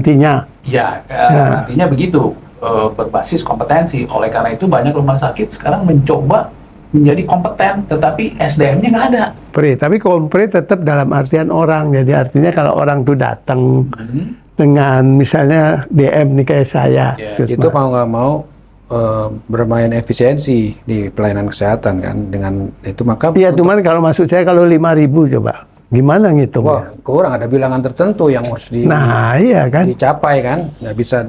Intinya. Ya, Ya. nantinya begitu, berbasis kompetensi. Oleh karena itu banyak rumah sakit sekarang mencoba menjadi kompeten, tetapi SDM-nya nggak ada. Tapi kompre tetap dalam artian orang. Jadi artinya kalau orang tuh datang dengan misalnya DM nih kayak saya. Ya, Terus, Itu mau nggak mau bermain efisiensi di pelayanan kesehatan kan dengan itu maka Iya, cuman kalau maksud saya kalau 5.000 coba, gimana ngitungnya? kurang ada bilangan tertentu yang harus Nah, iya kan. dicapai kan, nggak bisa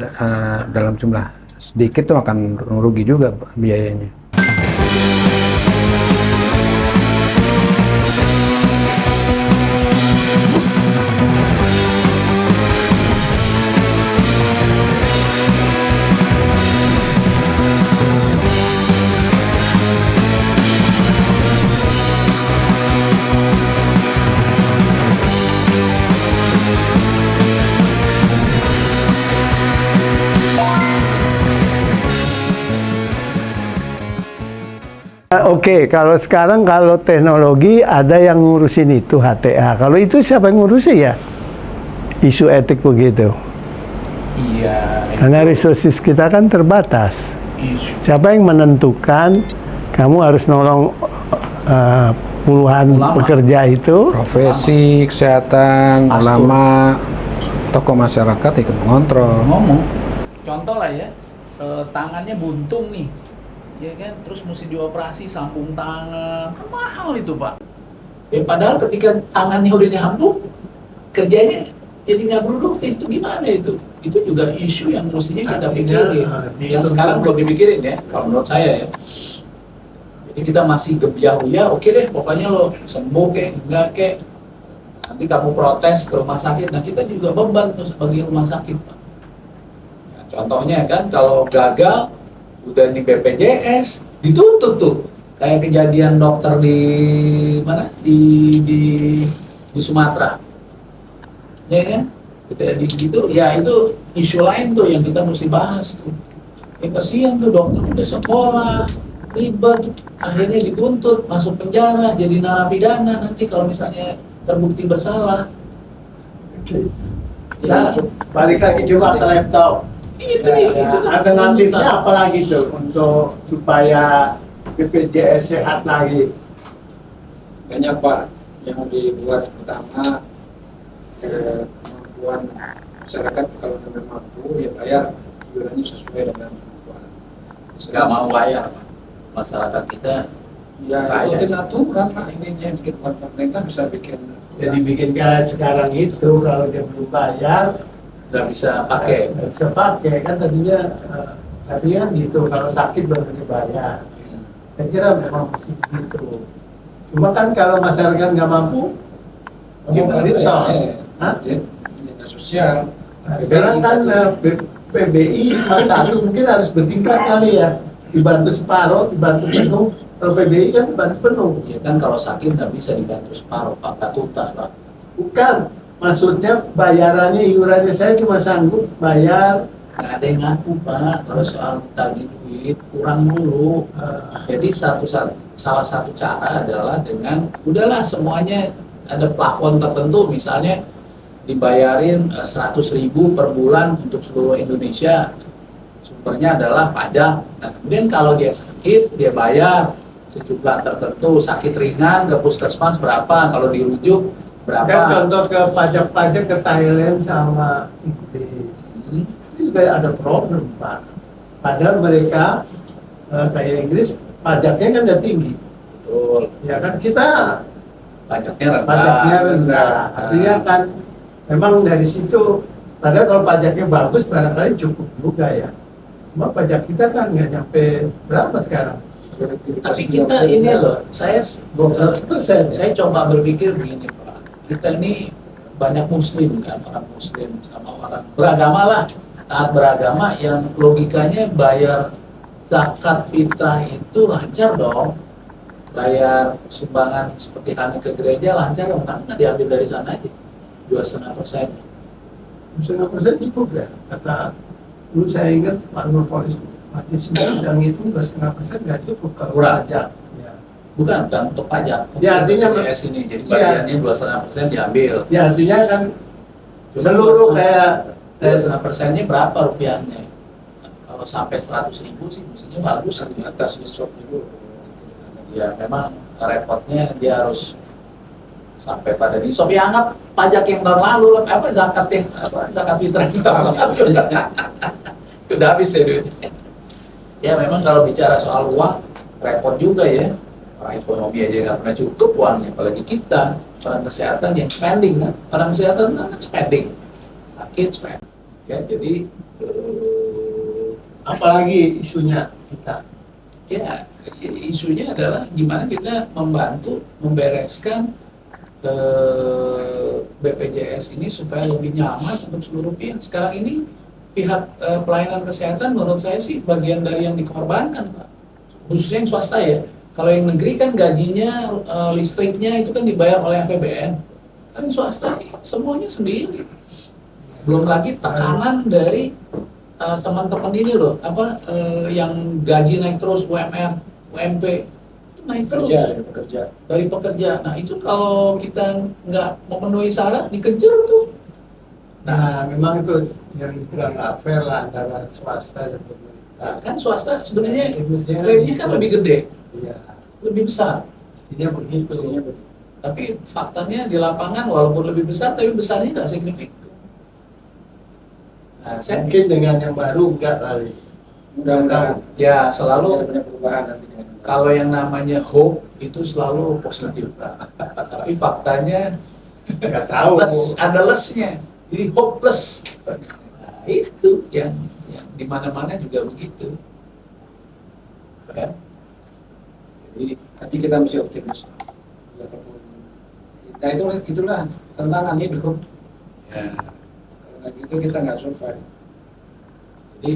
dalam jumlah sedikit tuh akan rugi juga biayanya. Oke, kalau sekarang kalau teknologi ada yang ngurusin itu HTA. Kalau itu siapa yang ngurusin ya? Isu etik begitu. Iya. Karena resources kita kan terbatas. Isu. Siapa yang menentukan kamu harus nolong puluhan Ulama. pekerja itu? Profesi kesehatan, Pastor. ulama, tokoh masyarakat ikut mengontrol. Ngomong. Contoh lah ya, tangannya buntung nih, ya kan, terus mesti dioperasi sambung tangan, kan mahal itu Pak. Ya padahal ketika tangannya udah nyambung, kerjanya jadi nggak produktif, itu gimana itu? Itu juga isu yang mestinya kita pikirin, yang sekarang belum dipikirin ya, kalau menurut saya ya. Jadi kita masih gebiah-gebiah, oke deh, pokoknya lo sembuh kek, enggak kek, nanti kamu protes ke rumah sakit, nah kita juga beban tuh sebagai rumah sakit Pak. Ya, contohnya kan kalau gagal udah di BPJS dituntut tuh, kayak kejadian dokter di mana di Sumatera, ya kan, jadi gitu ya, itu isu lain tuh yang kita mesti bahas tuh. Ya kasihan tuh dokter udah sekolah ribet, akhirnya dituntut masuk penjara jadi narapidana nanti kalau misalnya terbukti bersalah. Oke. Ya, Nah, balik lagi juga ke laptop. itu Ya, dia, ya. itu kan Alternatifnya tuntutan. apa lagi tuh untuk supaya BPJS sehat lagi? Banyak Pak yang dibuat, pertama kemampuan masyarakat kalau memang mampu ya bayar iurannya sesuai dengan kemampuan. Nggak mau bayar masyarakat kita, Ya Kaya. ikutin aturan Pak, ini yang bikin pemerintah bisa bikin Jadi bikin kayak sekarang itu kalau dia belum bayar nggak bisa pakai. nggak bisa pakai kan tadinya tadi kan gitu kalau sakit baru dibayar. Saya kira memang gitu. Cuma kan kalau masyarakat nggak mampu, Gimana mau sos. Hah? dinas sosial. Nah, sekarang kan PBI masa satu mungkin harus bertingkat kali ya, dibantu separuh, dibantu penuh. Kalau PBI kan dibantu penuh. Ya kan kalau sakit nggak bisa dibantu separuh Pak, nggak tuntas Pak. Bukan, maksudnya bayarannya iurannya saya cuma sanggup bayar. Nggak ada yang ngaku Pak, kalau soal tagih duit kurang dulu. Jadi salah satu cara adalah dengan udahlah semuanya ada plafon tertentu, misalnya dibayarin 100.000 per bulan untuk seluruh Indonesia, sumbernya adalah pajak. Nah kemudian kalau dia sakit dia bayar sejumlah tertentu, sakit ringan ke puskesmas berapa, kalau dirujuk Kan berapa. contoh ke pajak-pajak ke Thailand sama Inggris. Hmm. Itu juga ada problem Pak. Padahal mereka kayak Inggris pajaknya kan udah tinggi. Betul, Ya kan kita pajaknya rendah. pajaknya rendah. Artinya kan memang dari situ, padahal kalau pajaknya bagus barangkali cukup juga ya. Cuma pajak kita kan nggak nyampe berapa sekarang? Tapi kita ini loh, saya 12%. saya coba berpikir begini Pak, kita ini banyak muslim kan, orang muslim sama orang beragama lah, taat beragama yang logikanya bayar zakat fitrah itu lancar dong, bayar sumbangan seperti kami ke gereja lancar dong, kenapa nggak diambil dari sana aja 2,5%? 2,5% cukup ya, kata dulu saya ingat Pak Nurpolis mati sidang itu 2,5% nggak cukup kalau Kurang. pajak. Ya. Bukan untuk pajak, Ya, artinya- BPJS ini, jadi Iya. bagiannya 2,5% diambil. Ya artinya kan Cuma seluruh 2,5. kayak 2,5%-nya berapa rupiahnya? Kalau sampai 100.000 sih mestinya bagus Di gitu. atas shopnya dulu. Ya memang repotnya dia harus sampai pada nisab. Ya anggap pajak yang tahun lalu, apa zakat yang zakat fitrah yang tahun lalu. Udah habis ya duitnya. Ya memang kalau bicara soal uang repot juga ya. Orang ekonomi aja nggak pernah cukup uangnya, apalagi kita orang kesehatan yang spending kan. Orang kesehatan kan spending, sakit spending. Ya jadi Apalagi isunya kita. ya isunya adalah gimana kita membantu membereskan BPJS ini supaya lebih nyaman untuk seluruh pihak. Sekarang ini pihak pelayanan kesehatan menurut saya sih bagian dari yang dikorbankan, Pak. Khususnya yang swasta ya. Kalau yang negeri kan gajinya, listriknya itu kan dibayar oleh APBN. Kan yang swasta semuanya sendiri. Belum lagi tekanan dari teman-teman ini loh, yang gaji naik terus, UMR, UMP itu naik terus dari pekerja. Nah itu kalau kita nggak memenuhi syarat dikejar tuh. Nah, memang itu yang juga nggak fair lah antara swasta dan pemerintah. Nah, kan swasta sebenarnya Mestinya klaimnya kan gitu. lebih gede, Iya, lebih besar. mestinya begitu. Mestinya begitu. Tapi faktanya di lapangan walaupun lebih besar, tapi besarnya nggak signifikan. Nah, saya Mungkin dengan yang baru enggak kali. Mudah-mudahan ya selalu banyak perubahan nanti dengan kalau yang namanya hope itu selalu positif, tapi faktanya Nggak tahu. ada lessnya, jadi hopeless. Nah, itu yang di mana-mana juga begitu. Ya. Jadi tapi kita mesti optimis. Nah itulah tantangan hidup. ya, Kalau nggak gitu kita nggak survive. jadi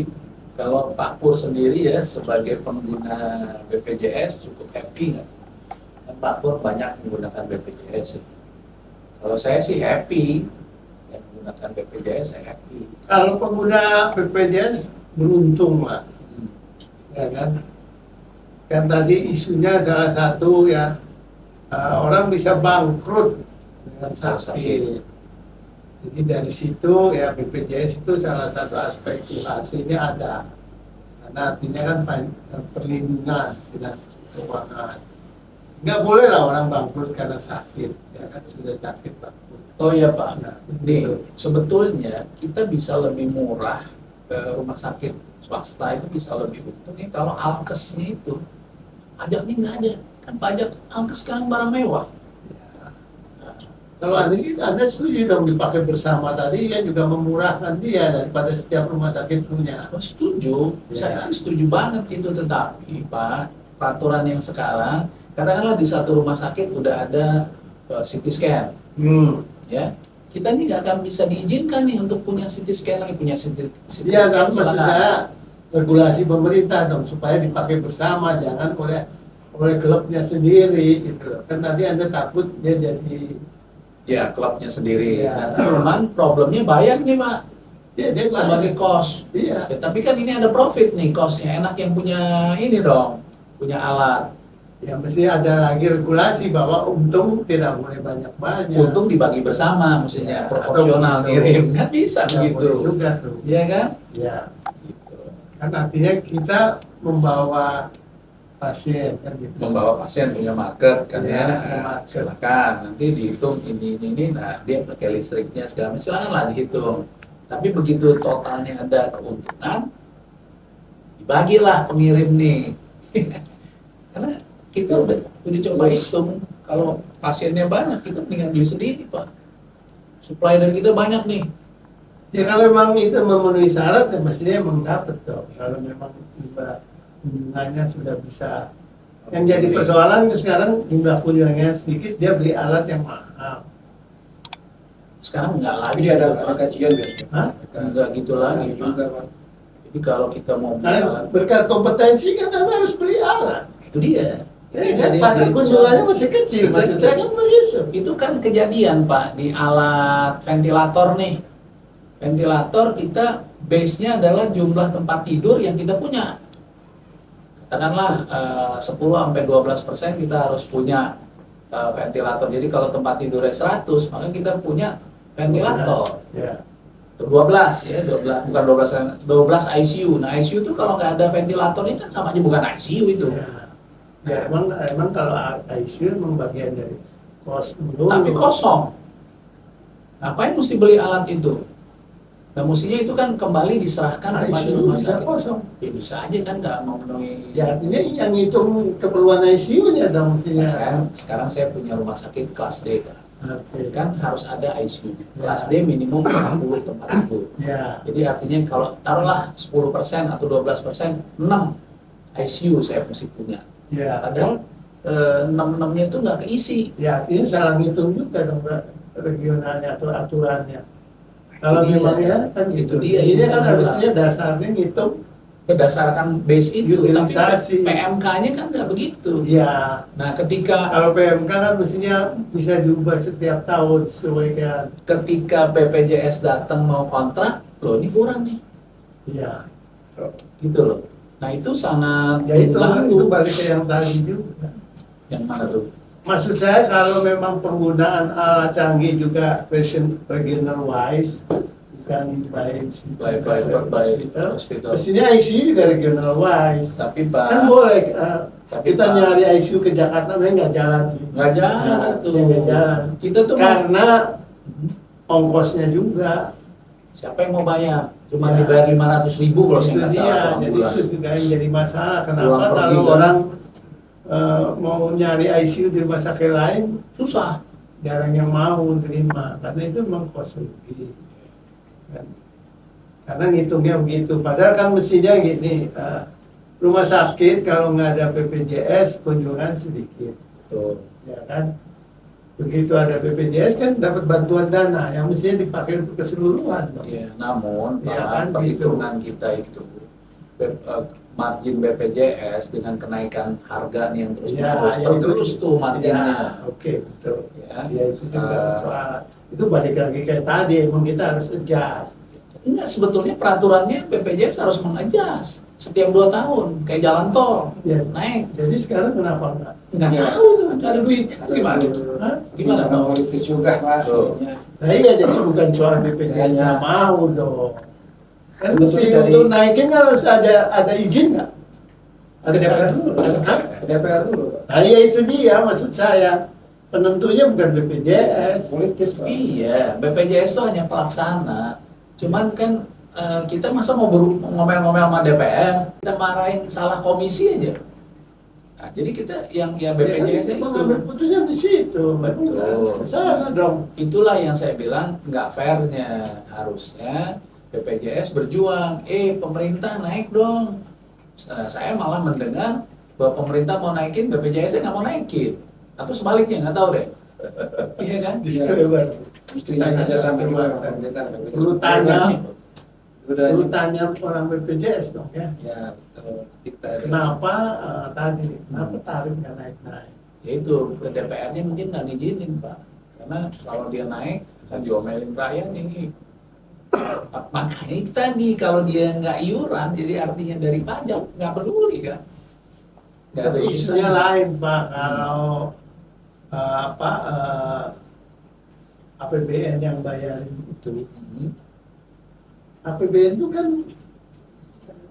kalau Pak Pur sendiri ya sebagai pengguna BPJS cukup happy nggak? Kan Pak Pur banyak menggunakan BPJS. Ya. Kalau saya sih happy, saya menggunakan BPJS saya happy. Kalau pengguna BPJS beruntung lah, ya kan? Kan tadi isunya salah satu ya orang bisa bangkrut dengan sakit. Jadi dari situ ya BPJS itu salah satu aspek spekulasinya ada. Karena artinya kan perlindungan tidak keuangan. Nggak boleh lah orang bangkrut karena sakit, ya kan sudah sakit bangkrut. Oh iya Pak, Nah, nih betul. sebetulnya kita bisa lebih murah ke rumah sakit swasta itu bisa lebih untung nih kalau alkesnya itu pajaknya nggak ada. Kan pajak alkes sekarang barang mewah. Kalau anda setuju dong dipakai bersama tadi kan juga memurahkan dia daripada setiap rumah sakit punya. Oh, setuju, Ya. saya sih setuju banget itu, tetapi Pak, peraturan yang sekarang, katakanlah di satu rumah sakit udah ada CT scan, ya, kita ini nggak akan bisa diizinkan nih untuk punya CT scan lagi, punya CT Iya, scan kan maksud saya regulasi pemerintah dong supaya dipakai bersama, jangan oleh klubnya sendiri gitu loh. Kan tadi anda takut dia jadi ya klubnya sendiri. Iya. Nah, cuman problemnya bayar nih Pak, dia sebagai cost. iya. Ya, tapi kan ini ada profit nih costnya, enak yang punya ini dong, punya alat. Ya mesti ada lagi regulasi bahwa untung tidak boleh banyak-banyak. Untung dibagi bersama, mestinya Ya, proporsional atau ngirim, kan bisa Nggak boleh begitu, juga tuh. ya kan? Ya, Gitu. kan artinya kita membawa pasien kan gitu. Membawa pasien punya market kan Iya, ya, punya market. silakan nanti dihitung ini, nah dia pakai listriknya segala macam, silakan lah dihitung. Tapi begitu totalnya ada keuntungan, dibagilah pengirim nih, karena kita udah coba hitung kalau pasiennya banyak kita mendingan beli sendiri Pak. Supply dari kita banyak nih. Ya kalau memang itu memenuhi syarat ya mestinya memang dapat dong. Kalau memang jumlahnya sudah bisa. Yang jadi persoalan sekarang jumlah kunjungannya sedikit, dia beli alat yang mahal. Sekarang enggak lagi Jadi ada kajian biasanya. Hah? enggak gitu lagi Pak. juga Pak. Jadi kalau kita mau beli Nah, alat, berkat kompetensi kan anda harus beli alat. itu dia. Ya, kan? Pasar kunjungannya masih kecil, maksud saya kan begitu. Itu kan kejadian Pak di alat ventilator nih. Ventilator kita base-nya adalah jumlah tempat tidur yang kita punya. Katakanlah 10-12% kita harus punya ventilator. Jadi kalau tempat tidurnya 100, maka kita punya ventilator. Ya. 12 ya, 12 bukan 12 ICU. Nah, ICU itu kalau nggak ada ventilatornya kan sama aja bukan ICU itu. Ya, emang kalau ICU memang bagian dari kos dulu. Tapi kosong. Ngapain mesti beli alat itu? Nah, mestinya itu kan kembali diserahkan kepada ICU rumah bisa sakit. kosong. Ya bisa aja kan nggak memenuhi. Ya artinya yang hitung keperluan ICU-nya dong mestinya. Nah, sekarang saya punya rumah sakit kelas D kan. Oke. Kan harus ada ICU. Ya. Kelas D minimum 60 tempat tidur. Ya. Jadi artinya kalau taruhlah 10% atau 12%, 6 ICU saya mesti punya. Ya. Padahal 6-6-nya itu nggak keisi. Ya artinya salah ngitung juga dong regionalnya atau aturannya. Kalau Itu dia. memang ya kan Itu gitu. dia Jadi yang saya kan bilang. harusnya dasarnya ngitung. Berdasarkan base itu, Utilisasi. tapi PMK-nya kan nggak begitu. Ya. Nah, ketika Kalau PMK kan mestinya bisa diubah setiap tahun sesuaikan. BPJS datang mau kontrak, loh ini kurang nih, Iya. gitu loh. Nah itu sangat Ya itu mengganggu. balik ke yang tadi juga. Yang mana tuh? Maksud saya kalau memang penggunaan alat canggih juga regional wise, bukan by hospital. mestinya ICU juga regional wise. Tapi Pak, Kan boleh Tapi, kita Pak, nyari ICU ke Jakarta, memang nggak jalan. nggak jalan Nah, itu. nggak jalan. Kita tuh Karena ongkosnya juga. siapa yang mau bayar? Cuma Ya. dibayar 500.000 kalau saya Itu nggak dia, salah per jadi bulan. itu juga yang jadi masalah. Kenapa Ruang pergi, kalau kan? orang mau nyari ICU di rumah sakit lain, Susah. jarang yang mau terima karena itu memang kos rugi. Kan? Karena ngitungnya begitu. Padahal kan mestinya gini, rumah sakit kalau nggak ada BPJS kunjungan sedikit, Tuh. ya kan? Begitu ada BPJS kan dapat bantuan dana yang mestinya dipakai untuk keseluruhan. Ya, namun Ya, Pak, kan, perhitungan kita itu margin BPJS dengan kenaikan harga nih yang terus Ya, terus ya, tergerus itu- tuh marginnya. Ya, oke, betul. Ya. Ya itu juga soal. Itu balik lagi kayak tadi, emang kita harus adjust. Enggak, sebetulnya peraturannya BPJS harus mengadjust setiap 2 tahun kayak jalan tol Ya. naik. Jadi sekarang kenapa enggak? Nggak Ya. tahu tuh, nggak ada duitnya gimana? Hah? Gimana Tindakan Pak? politis juga Pak. Tuh. Nah iya, jadi bukan soal BPJS nggak Hanya- mau dong. Kan Sebetulnya mesti dari- untuk naikin kan harus ada izin nggak? Ke DPR dulu. Hah? Ke DPR dulu Pak. Nah iya itu dia maksud saya. Penentunya bukan BPJS. Politis Pak. Iya, BPJS itu hanya pelaksana. Cuman kan kita masa mau ngomel-ngomel sama DPR, kita marahin salah komisi aja. Nah, jadi kita yang BPJS Ya, kan itu pengambil putusan di situ. Betul. Harus ke sana dong. itulah yang saya bilang nggak fairnya. Harusnya BPJS berjuang, pemerintah naik dong. Nah, saya malah mendengar bahwa pemerintah mau naikin, BPJS nggak mau naikin. Atau sebaliknya, nggak tahu deh. Iya kan? Disclaimer. Mestinya kerja sampai gimana pemerintah BPJS. Perlu tanya, Udah perlu tanya orang BPJS dong ya. ya betul. Kita Kenapa tadi? Kenapa tarif nggak naik-naik? Ya itu DPR-nya mungkin nggak ngizinin Pak, karena kalau dia naik akan diomelin rakyat ini. Makanya itu tadi kalau dia nggak iuran, jadi artinya dari pajak nggak peduli kan? Nggak ada Tapi isunya urusannya. lain Pak, kalau APBN yang bayarin itu. Mhm. APBN itu kan,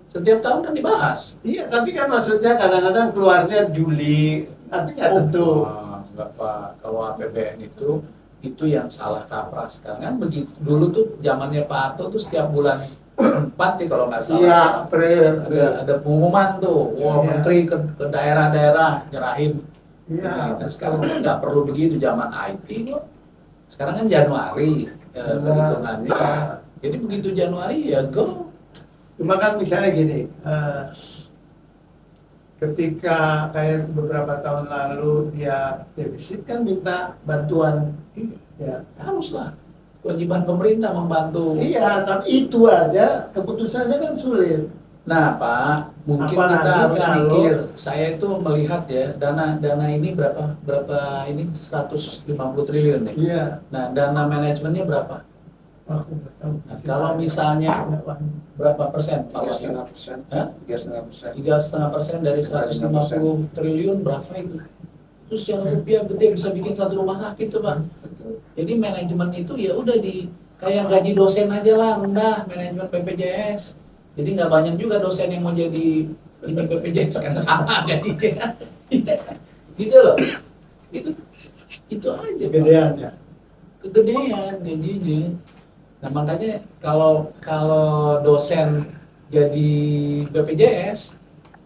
Setiap tahun kan dibahas. iya tapi kan maksudnya kadang-kadang keluarnya Juli, nanti nggak tentu. Nggak Pak, kalau APBN itu yang salah kaprah sekarang kan begitu. Dulu tuh zamannya Pak Harto tuh setiap bulan 4 ya kalau nggak salah. Iya, April. Ada pengumuman tuh, wah Iya. menteri ke daerah-daerah nyerahin. Iya. Nah, sekarang kan nggak perlu begitu, zaman IT kok. Sekarang kan Januari perhitungannya. Jadi begitu Januari ya go. Cuma kan misalnya gini, ketika kayak beberapa tahun lalu dia defisit kan minta bantuan, ya. Haruslah kewajiban pemerintah membantu. Iya, tapi itu aja keputusannya kan sulit. Nah Pak, mungkin Apalagi kita harus kalau- mikir. Saya itu melihat ya dana ini berapa ini 150 triliun nih. Iya, Nah dana manajemennya berapa? aku nggak tahu. Nah, kalau misalnya berapa persen? Pak Wasil? 3,5%. Hah? 3,5%. 3,5% dari 150 triliun berapa itu? Terus yang rupiah gede bisa bikin satu rumah sakit tuh Pak. Betul. Jadi manajemen itu ya udah kayak gaji dosen aja lah rendah manajemen BPJS. Jadi nggak banyak juga dosen yang mau jadi ini BPJS karena sama gajinya. Gitu loh. Itu aja. Pak. Gedean ya. Kegedean gajinya. Nah makanya kalau dosen jadi BPJS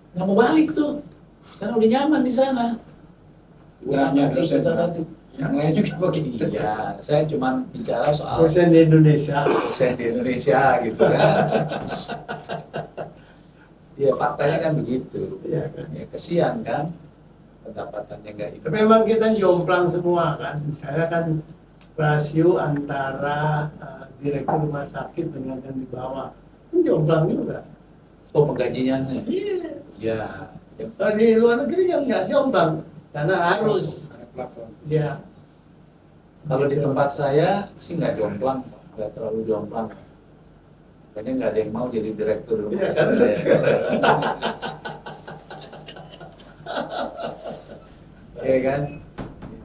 nggak mau balik tuh, karena udah nyaman di sana. Nggak Bukannya nanti dosen, kita Pak. nanti. Yang lain juga begitu. Iya, saya cuma bicara soal Dosen di Indonesia. dosen di Indonesia gitu kan. Iya faktanya kan begitu. Iya kan. Ya, kesian kan pendapatannya nggak itu. Tapi memang kita jomplang semua kan. Misalnya kan rasio antara direktur rumah sakit dengan yang di bawah. Kan jomplang juga. Oh penggajiannya. Iya. Ya. Kalau di luar negeri kan nggak jomplang. Karena harus. Ada platform. Ya. Kalau di tempat saya sih nggak jomplang, nggak terlalu jomplang. Makanya nggak ada yang mau jadi direktur rumah Iya, sakit kan? saya. Iya kan?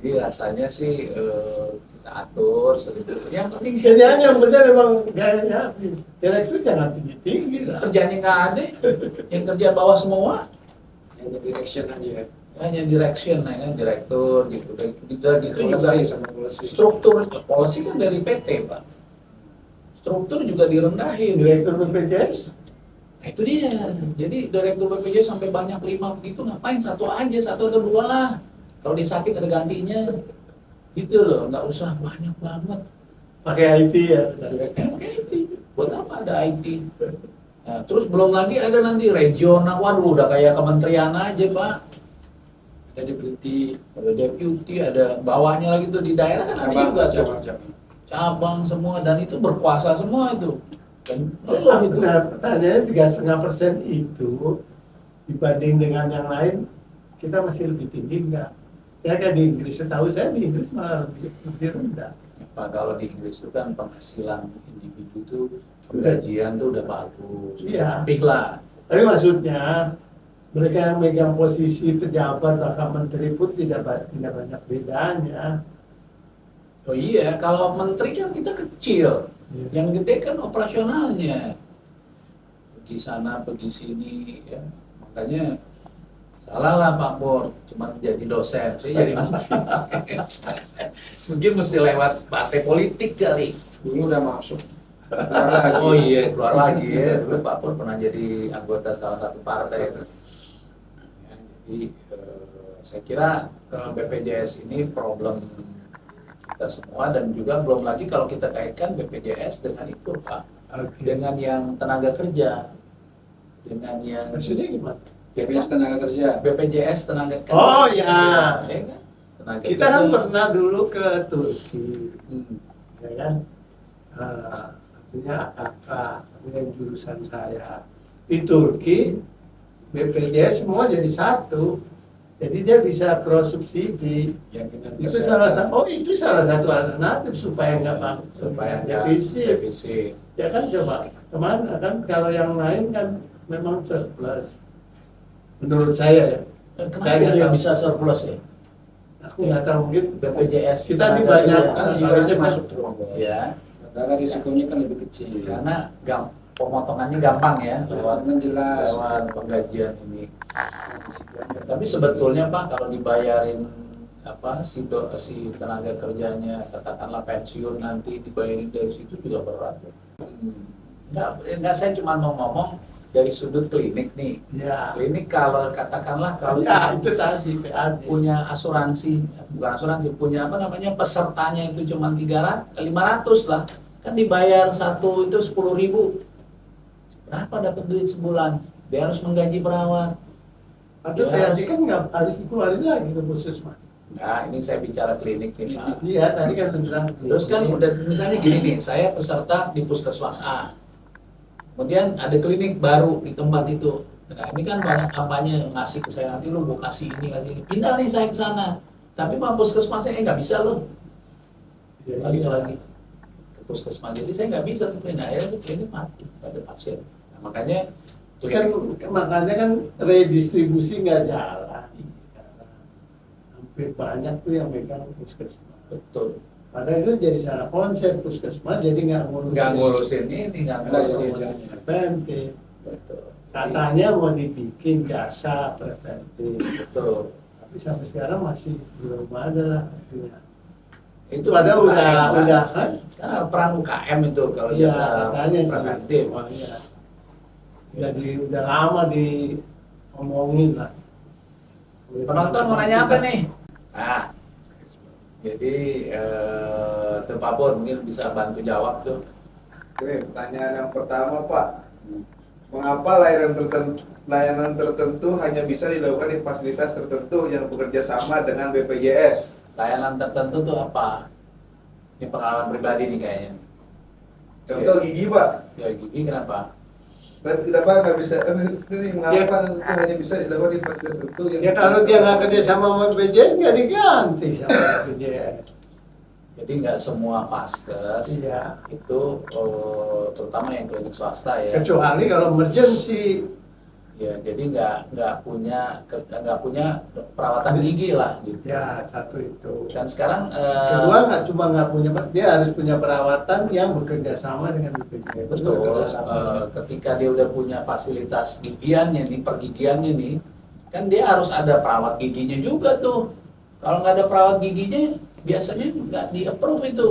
Jadi rasanya sih kita atur sedikit. Yang penting Kerjaan yang benar memang gayanya habis. Direktur jangan tinggi-tinggi lah. kerjanya nggak ada, yang kerja bawah semua. Yang direction aja ya. Hanya direction, ya kan, direktur gitu. Gitu juga Policy sama policy. struktur policy kan dari PT Pak. Struktur juga direndahin. Direktur BPJS. Nah, itu dia. Jadi direktur BPJS sampai banyak 5 begitu ngapain? Satu aja, satu atau dua lah. Kalau dia sakit ada gantinya. Gitu loh, nggak usah banyak banget. Pakai IT ya. Pakai IT. Buat apa ada IT? Nah, terus belum lagi ada nanti regional. Waduh, udah kayak kementerian aja Pak. Ada deputi, Ada bawahnya lagi tuh di daerah kan ada juga tuh. cabang. Cabang semua dan itu berkuasa semua itu. Dan belum itu. Nah, pertanyaannya 3,5% itu dibanding dengan yang lain, kita masih lebih tinggi nggak? Saya kayak di Inggris, setahu saya di Inggris malah lebih rendah. Pak, kalau di Inggris itu kan penghasilan individu tuh penggajian tuh udah bagus. Iya. Rapih lah. Tapi maksudnya mereka yang megang posisi pejabat bahkan menteri pun tidak banyak bedanya. Oh iya, kalau menteri kan kita kecil. Iya. Yang gede kan operasionalnya. Pergi sana, pergi sini ya. Makanya salah lah Pak Pur, cuma jadi dosen, saya jadi menteri. Mungkin mesti lewat partai politik kali. Dulu udah masuk. Oh iya, keluar lagi ya. Dulu Pak Pur pernah jadi anggota salah satu partai itu. Ya, jadi saya kira BPJS ini problem kita semua dan juga belum lagi kalau kita kaitkan BPJS dengan itu Pak, Oke. dengan yang tenaga kerja, dengan yang Maksudnya gimana? BPJS tenaga kerja. BPJS tenaga kerja. Oh, ya. Ya kan? Tenaga Kita kan kerja. pernah dulu ke Turki, Hmm. ya kan? Artinya AKK, yang jurusan saya. Di Turki, BPJS semua jadi satu. Jadi dia bisa cross subsidi. Jaminan Itu kesehatan. itu salah satu alternatif supaya nggak Supaya nggak defisit. defisit. Ya kan coba kemana kan kalau yang lain kan memang surplus. Menurut saya ya. Kenapa Saya nggak dia tahu. bisa surplus ya? Aku nggak tahu mungkin BPJS Kita di tenaga banyak kerja. Kan Harusnya iurannya masuk masuk terus. Ya, Karena risikonya kan lebih kecil. karena pemotongannya gampang ya lewat Dengan jelas. penggajian ini. Tapi sebetulnya Pak kalau dibayarin si tenaga kerjanya katakanlah pensiun nanti dibayarin dari situ juga berat. Enggak saya cuma mau ngomong dari sudut klinik nih. ya. Klinik kalau katakanlah kalau Ya itu tadi PAD. punya asuransi, bukan asuransi, punya pesertanya itu cuma 500 lah. Kan dibayar satu itu 10.000. Berapa dapat duit sebulan? Dia harus menggaji perawat. Atau Ya, PAD kan nggak harus dikeluarin lagi ke puskesmas. Nah, ini saya bicara klinik nih Pak. Iya tadi kan tentang Terus kan udah misalnya gini nih, saya peserta di puskesmas A. Kemudian ada klinik baru di tempat itu. Nah, ini kan banyak kampanye ngasih ke saya nanti lu gua kasih ini, kasih ini. Pindah nih saya ke sana. Tapi Pak puskesmasnya nggak bisa loh. Ya, Balik iya. lagi ke puskesmas. Jadi saya nggak bisa tuh klinik. Akhirnya tuh klinik mati, nggak ada pasien. Nah, makanya Kan makanya kan redistribusi nggak jalan. Hampir banyak tuh yang megang puskesmas. betul. Padahal itu jadi salah konsep puskesmas, jadi nggak ngurusin ini, nggak ngurusin. preventif. Betul. Katanya mau dibikin jasa preventif, Betul. tapi sampai sekarang masih belum ada lah. Itu Padahal UKM, kan? udah kan? Karena peran UKM itu kalau Iya, jasa katanya sih. preventif. Wah, iya. Udah lama diomongin lah. Penonton mau nanya apa nih? Nah, jadi Tuh Pak Pur mungkin bisa bantu jawab tuh. Oke, pertanyaan yang pertama Pak, mengapa layanan tertentu hanya bisa dilakukan di fasilitas tertentu yang bekerja sama dengan BPJS? Layanan tertentu tuh apa? Ini pengalaman pribadi nih kayaknya. Contoh gigi Pak, Ya gigi kenapa? dan kenapa nggak bisa? Mengapa itu hanya bisa dilakukan di fasilitas tertentu yang? Ya kalau dia nggak kerja sama BPJS nggak diganti sama BPJS. Jadi nggak semua vaskes Iya. itu terutama yang klinik swasta ya. Kecuali kalau emergency. Ya, jadi nggak punya perawatan gigi lah gitu. Ya, satu itu. Dan sekarang Kedua nggak punya, dia harus punya perawatan yang bekerja sama dengan BPJS. betul, Bekerja sama. ketika dia udah punya fasilitas gigiannya nih, pergigiannya nih, kan dia harus ada perawat giginya juga tuh. Kalau nggak ada perawat giginya, biasanya nggak di-approve itu.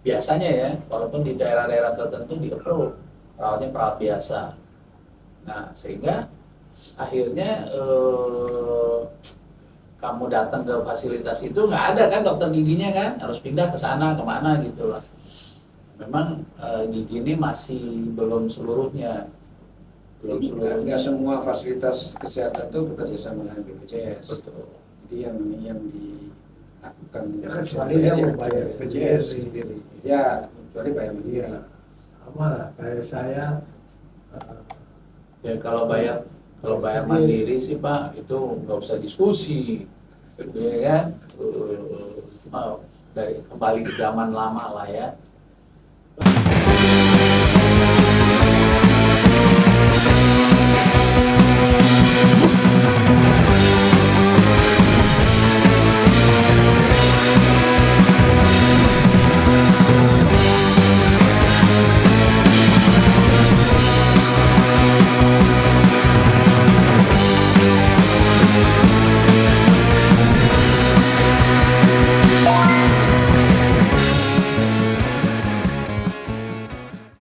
Biasanya ya, walaupun di daerah-daerah tertentu di-approve, perawatnya perawat biasa. Nah, sehingga akhirnya kamu datang ke fasilitas itu nggak ada kan dokter giginya kan, harus pindah ke sana kemana gitu lah. Memang gigi ini masih belum seluruhnya Nggak semua fasilitas kesehatan itu bekerja sama dengan BPJS. betul. Jadi yang dilakukan Ya, kecuali oleh dia mau yang bayar BPJS sendiri. sendiri. Ya, kecuali bayar sendiri. Iya. Sama lah kayak saya. Ya kalau bayar mandiri sih Pak itu nggak usah diskusi, ya kan? Dari kembali ke zaman lama lah ya.